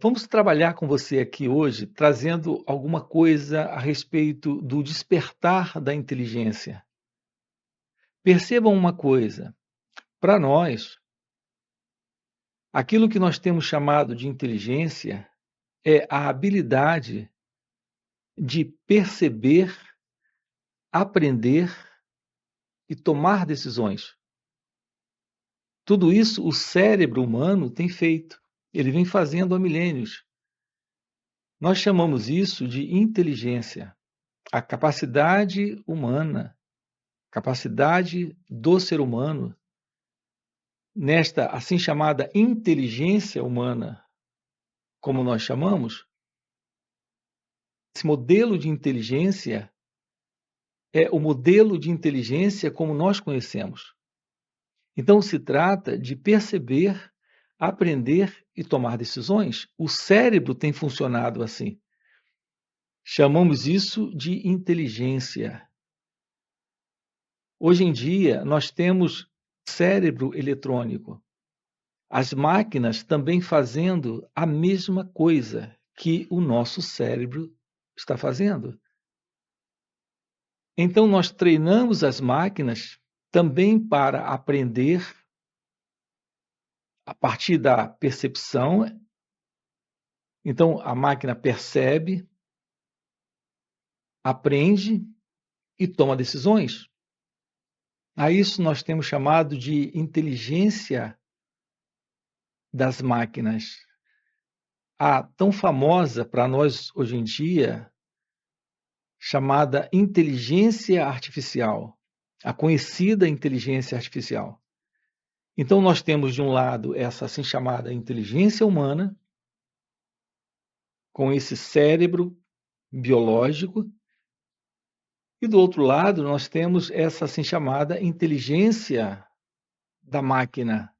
Vamos trabalhar com você aqui hoje, trazendo alguma coisa a respeito do despertar da inteligência. Percebam uma coisa: para nós, aquilo que nós temos chamado de inteligência é a habilidade de perceber, aprender e tomar decisões. Tudo isso o cérebro humano tem feito. Ele vem fazendo há milênios. Nós chamamos isso de inteligência, a capacidade humana, capacidade do ser humano, nesta assim chamada inteligência humana, como nós chamamos. Esse modelo de inteligência é o modelo de inteligência como nós conhecemos. Então, se trata de perceber, aprender e tomar decisões. O cérebro tem funcionado assim. Chamamos isso de inteligência. Hoje em dia, nós temos cérebro eletrônico. As máquinas também fazendo a mesma coisa que o nosso cérebro está fazendo. Então, nós treinamos as máquinas também para aprender a partir da percepção. Então, a máquina percebe, aprende e toma decisões. A isso nós temos chamado de inteligência das máquinas. A tão famosa para nós hoje em dia, chamada inteligência artificial, a conhecida inteligência artificial. Então, nós temos, de um lado, essa assim chamada inteligência humana, com esse cérebro biológico, e do outro lado, nós temos essa assim chamada inteligência da máquina,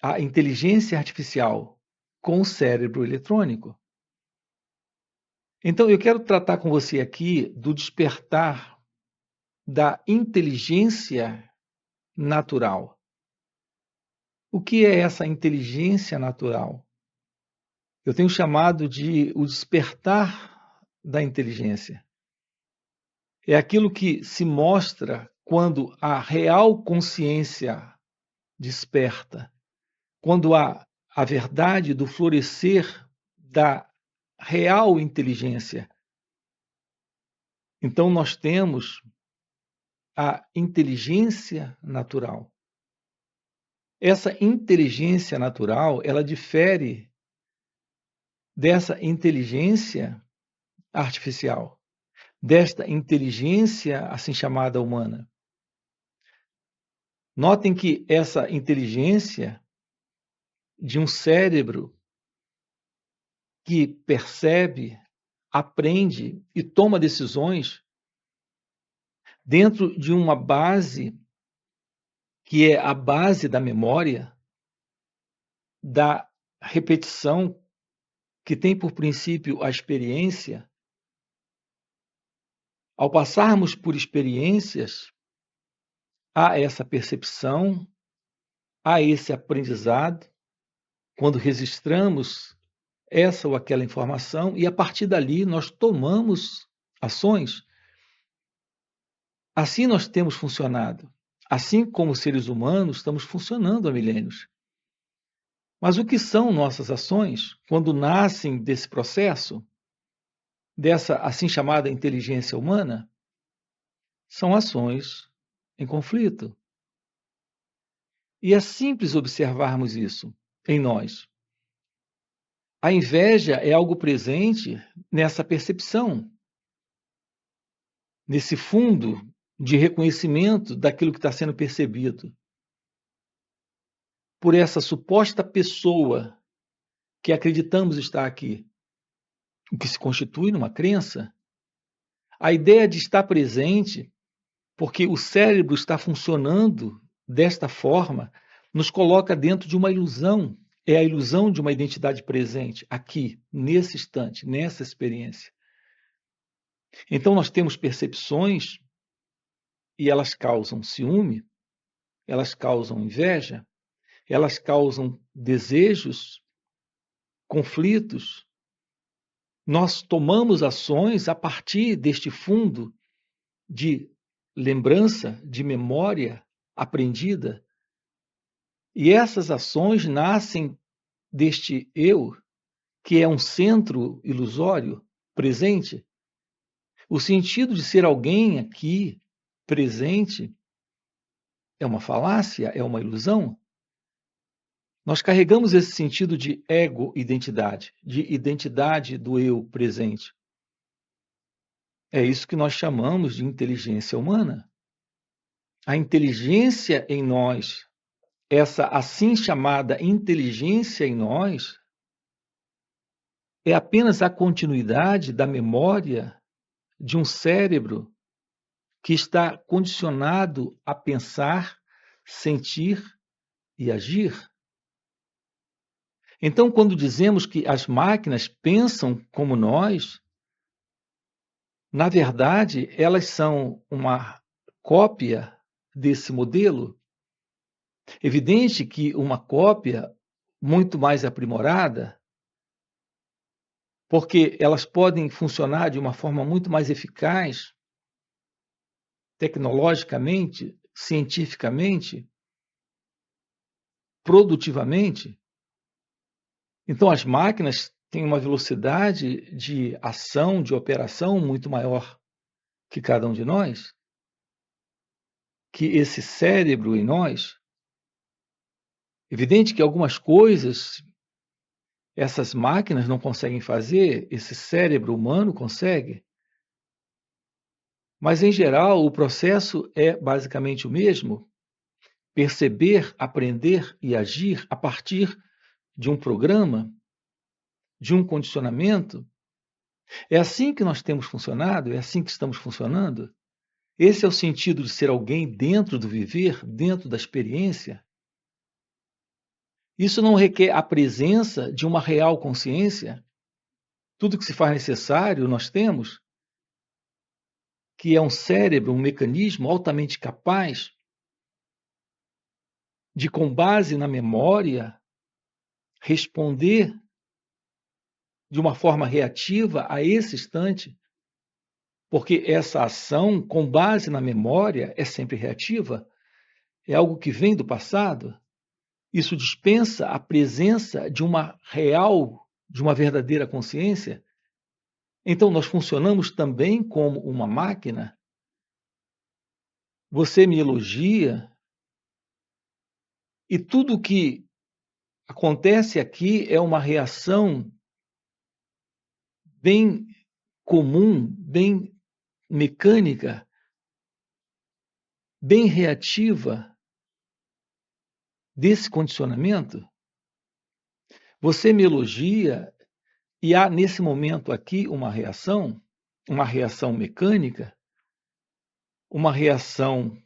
a inteligência artificial, com o cérebro eletrônico. Então, eu quero tratar com você aqui do despertar da inteligência natural. O que é essa inteligência natural? Eu tenho chamado de o despertar da inteligência. É aquilo que se mostra quando a real consciência desperta, quando há a verdade do florescer da real inteligência. Então, nós temos a inteligência natural. Essa inteligência natural, ela difere dessa inteligência artificial, desta inteligência assim chamada humana. Notem que essa inteligência de um cérebro que percebe, aprende e toma decisões dentro de uma base que é a base da memória, da repetição, que tem por princípio a experiência. Ao passarmos por experiências, há essa percepção, há esse aprendizado, quando registramos essa ou aquela informação, e a partir dali nós tomamos ações. Assim nós temos funcionado. Assim como seres humanos, estamos funcionando há milênios. Mas o que são nossas ações quando nascem desse processo, dessa assim chamada inteligência humana? São ações em conflito. E é simples observarmos isso em nós. A inveja é algo presente nessa percepção, nesse fundo de reconhecimento daquilo que está sendo percebido por essa suposta pessoa que acreditamos estar aqui, o que se constitui numa crença. A ideia de estar presente, porque o cérebro está funcionando desta forma, nos coloca dentro de uma ilusão. É a ilusão de uma identidade presente, aqui, nesse instante, nessa experiência. Então, nós temos percepções e elas causam ciúme, elas causam inveja, elas causam desejos, conflitos, nós tomamos ações a partir deste fundo de lembrança, de memória aprendida, e essas ações nascem deste eu, que é um centro ilusório, presente. O sentido de ser alguém aqui, presente, é uma falácia, é uma ilusão. Nós carregamos esse sentido de ego-identidade, de identidade do eu presente. É isso que nós chamamos de inteligência humana. A inteligência em nós, essa assim chamada inteligência em nós, é apenas a continuidade da memória de um cérebro que está condicionado a pensar, sentir e agir. Então, quando dizemos que as máquinas pensam como nós, na verdade, elas são uma cópia desse modelo. Evidente que uma cópia muito mais aprimorada, porque elas podem funcionar de uma forma muito mais eficaz, tecnologicamente, cientificamente, produtivamente. Então, as máquinas têm uma velocidade de ação, de operação muito maior que cada um de nós, que esse cérebro em nós. Evidente que algumas coisas essas máquinas não conseguem fazer, esse cérebro humano consegue. Mas, em geral, o processo é basicamente o mesmo: perceber, aprender e agir a partir de um programa, de um condicionamento. É assim que nós temos funcionado, é assim que estamos funcionando. Esse é o sentido de ser alguém dentro do viver, dentro da experiência. Isso não requer a presença de uma real consciência. Tudo que se faz necessário nós temos, que é um cérebro, um mecanismo altamente capaz de, com base na memória, responder de uma forma reativa a esse instante, porque essa ação, com base na memória, é sempre reativa, é algo que vem do passado. Isso dispensa a presença de uma real, de uma verdadeira consciência. Então, nós funcionamos também como uma máquina. Você me elogia, e tudo o que acontece aqui é uma reação bem comum, bem mecânica, bem reativa desse condicionamento. Você me elogia e há nesse momento aqui uma reação mecânica, uma reação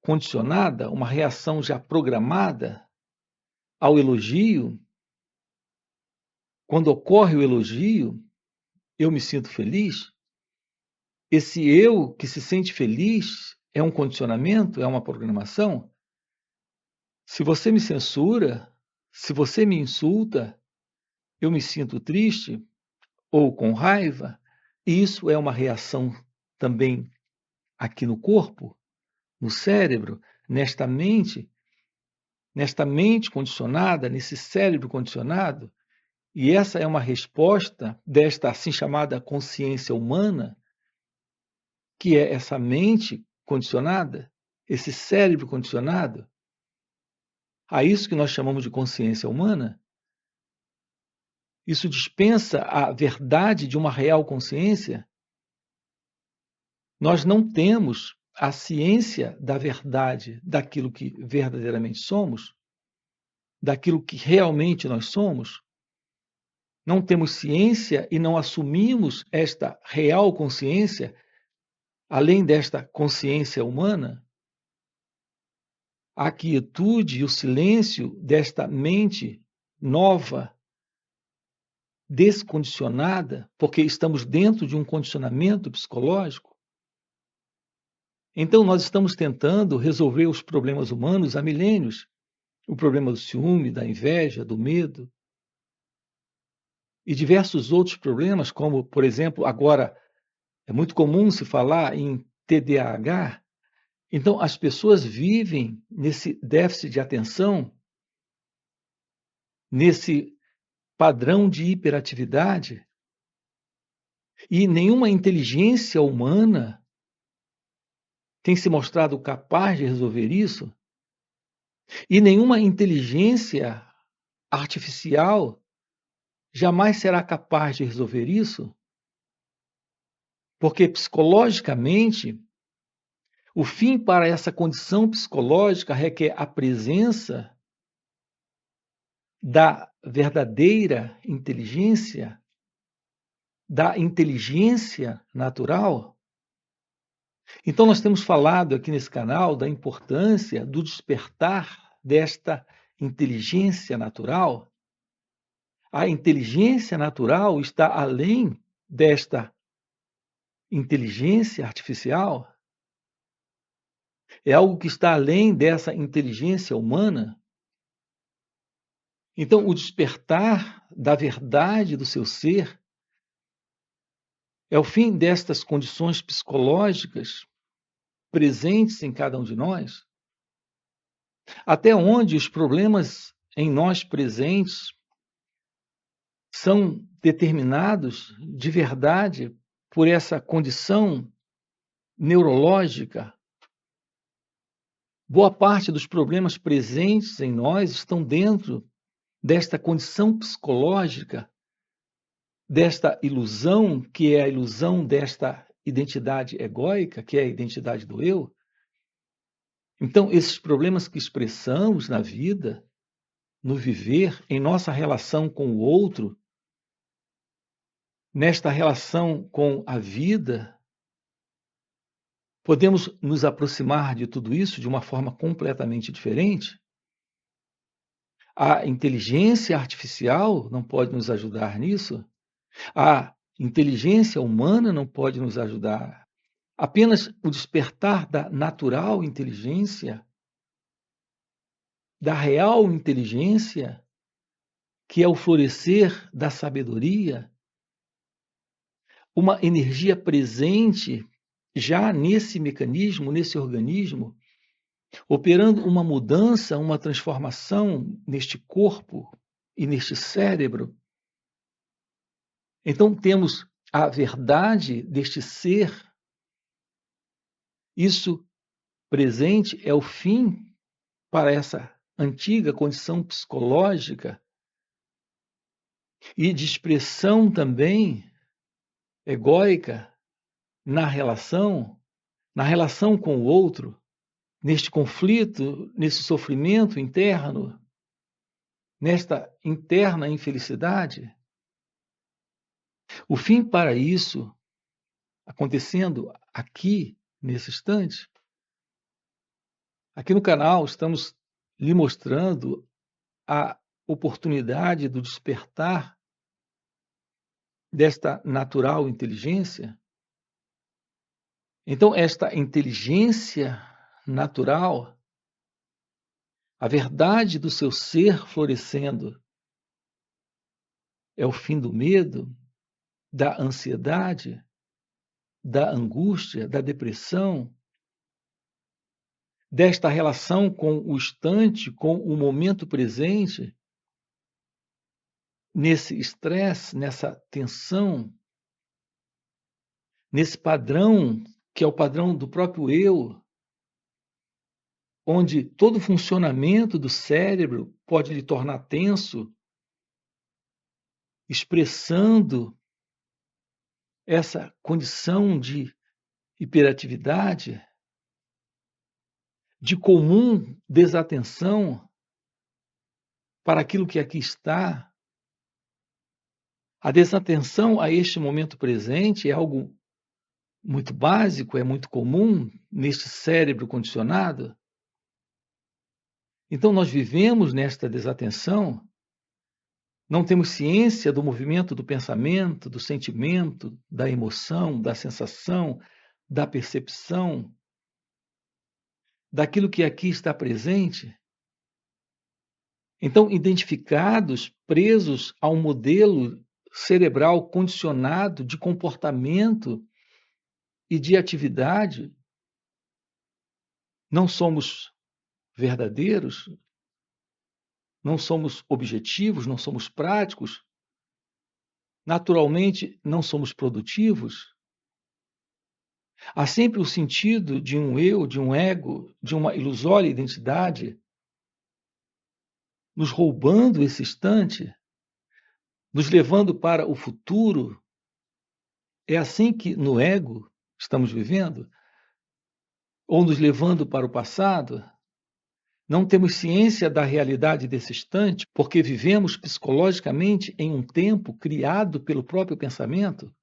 condicionada, uma reação já programada ao elogio. Quando ocorre o elogio, eu me sinto feliz. Esse eu que se sente feliz é um condicionamento, é uma programação. Se você me censura, se você me insulta, eu me sinto triste ou com raiva, e isso é uma reação também aqui no corpo, no cérebro, nesta mente condicionada, nesse cérebro condicionado, e essa é uma resposta desta assim chamada consciência humana, que é essa mente condicionada, esse cérebro condicionado, a isso que nós chamamos de consciência humana. Isso dispensa a verdade de uma real consciência. Nós não temos a ciência da verdade, daquilo que verdadeiramente somos, daquilo que realmente nós somos. Não temos ciência e não assumimos esta real consciência, além desta consciência humana. A quietude e o silêncio desta mente nova, descondicionada, porque estamos dentro de um condicionamento psicológico. Então, nós estamos tentando resolver os problemas humanos há milênios. O problema do ciúme, da inveja, do medo. e diversos outros problemas, como, por exemplo, agora é muito comum se falar em TDAH. Então, as pessoas vivem nesse déficit de atenção, nesse padrão de hiperatividade, e nenhuma inteligência humana tem se mostrado capaz de resolver isso, e nenhuma inteligência artificial jamais será capaz de resolver isso, porque psicologicamente, o fim para essa condição psicológica requer a presença da verdadeira inteligência, da inteligência natural. Então, nós temos falado aqui nesse canal da importância do despertar desta inteligência natural. A inteligência natural está além desta inteligência artificial, é algo que está além dessa inteligência humana. Então, o despertar da verdade do seu ser é o fim destas condições psicológicas presentes em cada um de nós, até onde os problemas em nós presentes são determinados de verdade por essa condição neurológica. Boa parte dos problemas presentes em nós estão dentro desta condição psicológica, desta ilusão, que é a ilusão desta identidade egóica, que é a identidade do eu. Então, esses problemas que expressamos na vida, no viver, em nossa relação com o outro, nesta relação com a vida, podemos nos aproximar de tudo isso de uma forma completamente diferente. A inteligência artificial não pode nos ajudar nisso. A inteligência humana não pode nos ajudar. Apenas o despertar da natural inteligência, da real inteligência, que é o florescer da sabedoria, uma energia presente já nesse mecanismo, nesse organismo, operando uma mudança, uma transformação neste corpo e neste cérebro. Então, temos a verdade deste ser. Isso presente é o fim para essa antiga condição psicológica e de expressão também egóica na relação com o outro, neste conflito, nesse sofrimento interno, nesta interna infelicidade. O fim para isso, acontecendo aqui, nesse instante, aqui no canal estamos lhe mostrando a oportunidade do despertar desta natural inteligência. Então, esta inteligência natural, a verdade do seu ser florescendo, é o fim do medo, da ansiedade, da angústia, da depressão, desta relação com o instante, com o momento presente, nesse estresse, nessa tensão, nesse padrão que é o padrão do próprio eu, onde todo o funcionamento do cérebro pode lhe tornar tenso, expressando essa condição de hiperatividade, de comum desatenção para aquilo que aqui está. A desatenção a este momento presente é algo muito básico, é muito comum neste cérebro condicionado. Então, nós vivemos nesta desatenção, não temos ciência do movimento do pensamento, do sentimento, da emoção, da sensação, da percepção, daquilo que aqui está presente. Então, identificados, presos a um modelo cerebral condicionado de comportamento e de atividade. Não somos verdadeiros, não somos objetivos, não somos práticos, naturalmente não somos produtivos. Há sempre o sentido de um eu, de um ego, de uma ilusória identidade, nos roubando esse instante, nos levando para o futuro. É assim que no ego estamos vivendo? Ou nos levando para o passado? Não temos ciência da realidade desse instante porque vivemos psicologicamente em um tempo criado pelo próprio pensamento?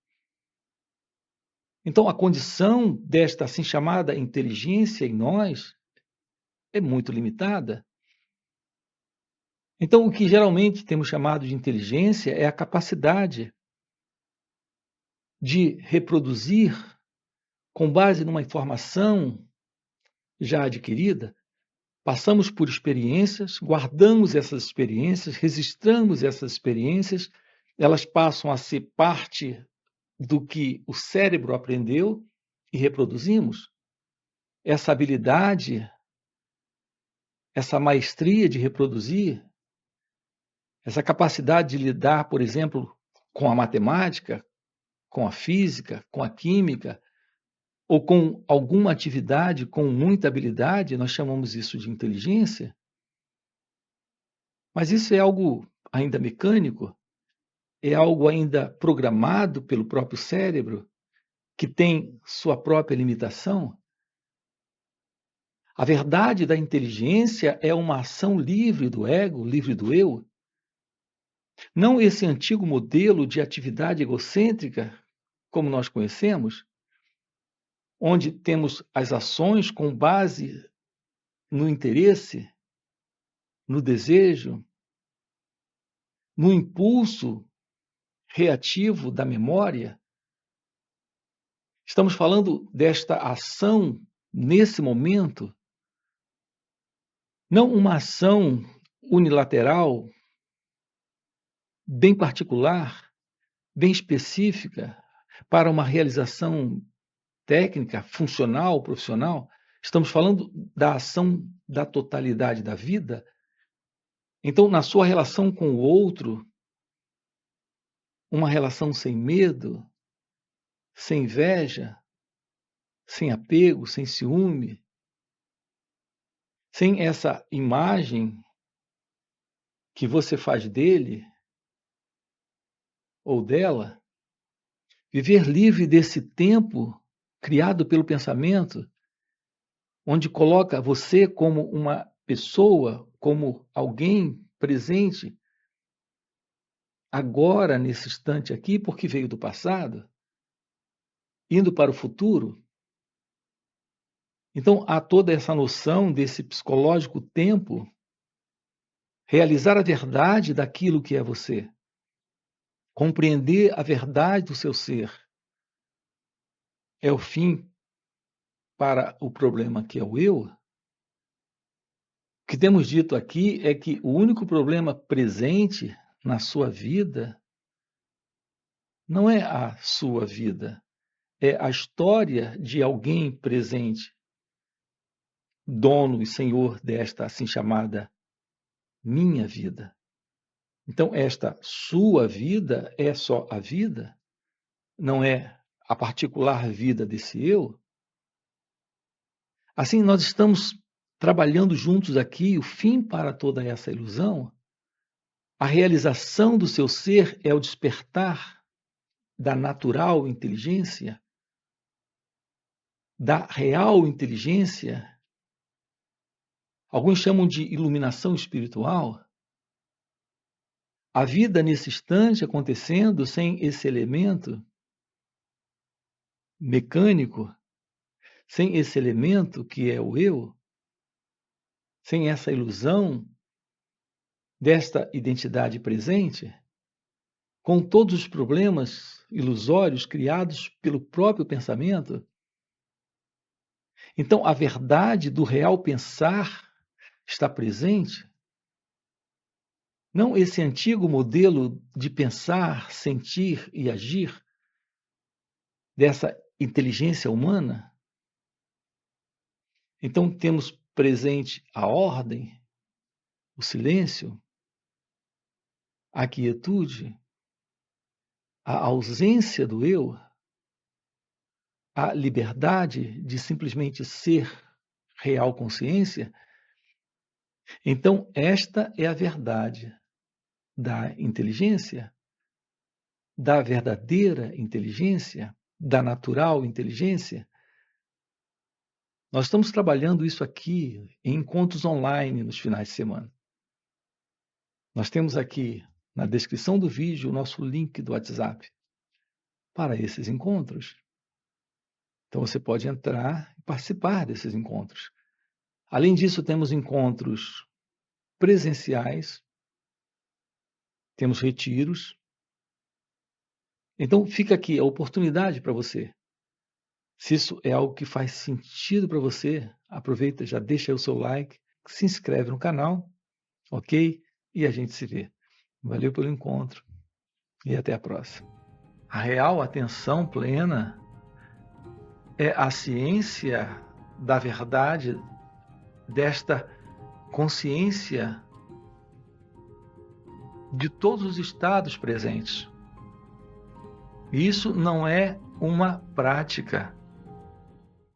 Então, a condição desta assim chamada inteligência em nós é muito limitada. Então, o que geralmente temos chamado de inteligência é a capacidade de reproduzir, com base numa informação já adquirida, passamos por experiências, guardamos essas experiências, registramos essas experiências, elas passam a ser parte do que o cérebro aprendeu e reproduzimos. Essa habilidade, essa maestria de reproduzir, essa capacidade de lidar, por exemplo, com a matemática, com a física, com a química, ou com alguma atividade com muita habilidade, nós chamamos isso de inteligência, mas isso é algo ainda mecânico, é algo ainda programado pelo próprio cérebro, que tem sua própria limitação. A verdade da inteligência é uma ação livre do ego, livre do eu, não esse antigo modelo de atividade egocêntrica, como nós conhecemos, onde temos as ações com base no interesse, no desejo, no impulso reativo da memória. Estamos falando desta ação nesse momento, não uma ação unilateral, bem particular, bem específica, para uma realização técnica, funcional, profissional. Estamos falando da ação da totalidade da vida. Então, na sua relação com o outro, uma relação sem medo, sem inveja, sem apego, sem ciúme, sem essa imagem que você faz dele ou dela, viver livre desse tempo criado pelo pensamento, onde coloca você como uma pessoa, como alguém presente agora, nesse instante aqui, porque veio do passado, indo para o futuro. Então, há toda essa noção desse psicológico tempo, realizar a verdade daquilo que é você, compreender a verdade do seu ser, é o fim para o problema que é o eu. O que temos dito aqui é que o único problema presente na sua vida não é a sua vida, é a história de alguém presente, dono e senhor desta assim chamada minha vida. Então, esta sua vida é só a vida, não é a particular vida desse eu. Assim, nós estamos trabalhando juntos aqui o fim para toda essa ilusão. A realização do seu ser é o despertar da natural inteligência, da real inteligência. Alguns chamam de iluminação espiritual. A vida nesse instante acontecendo sem esse elemento mecânico, sem esse elemento que é o eu, sem essa ilusão desta identidade presente, com todos os problemas ilusórios criados pelo próprio pensamento. Então, a verdade do real pensar está presente Não esse antigo modelo de pensar, sentir e agir dessa inteligência humana. Então temos presente a ordem, o silêncio, a quietude, a ausência do eu, a liberdade de simplesmente ser real consciência. Então, esta é a verdade da inteligência, da verdadeira inteligência, da natural inteligência. Nós estamos trabalhando isso aqui em encontros online nos finais de semana. Nós temos aqui na descrição do vídeo o nosso link do WhatsApp para esses encontros. Então você pode entrar e participar desses encontros. Além disso, temos encontros presenciais, temos retiros. Então fica aqui a oportunidade para você. Se isso é algo que faz sentido para você, aproveita, já deixa aí o seu like, se inscreve no canal, ok? E a gente se vê. Valeu pelo encontro e até a próxima. A real atenção plena é a ciência da verdade desta consciência de todos os estados presentes. Isso não é uma prática,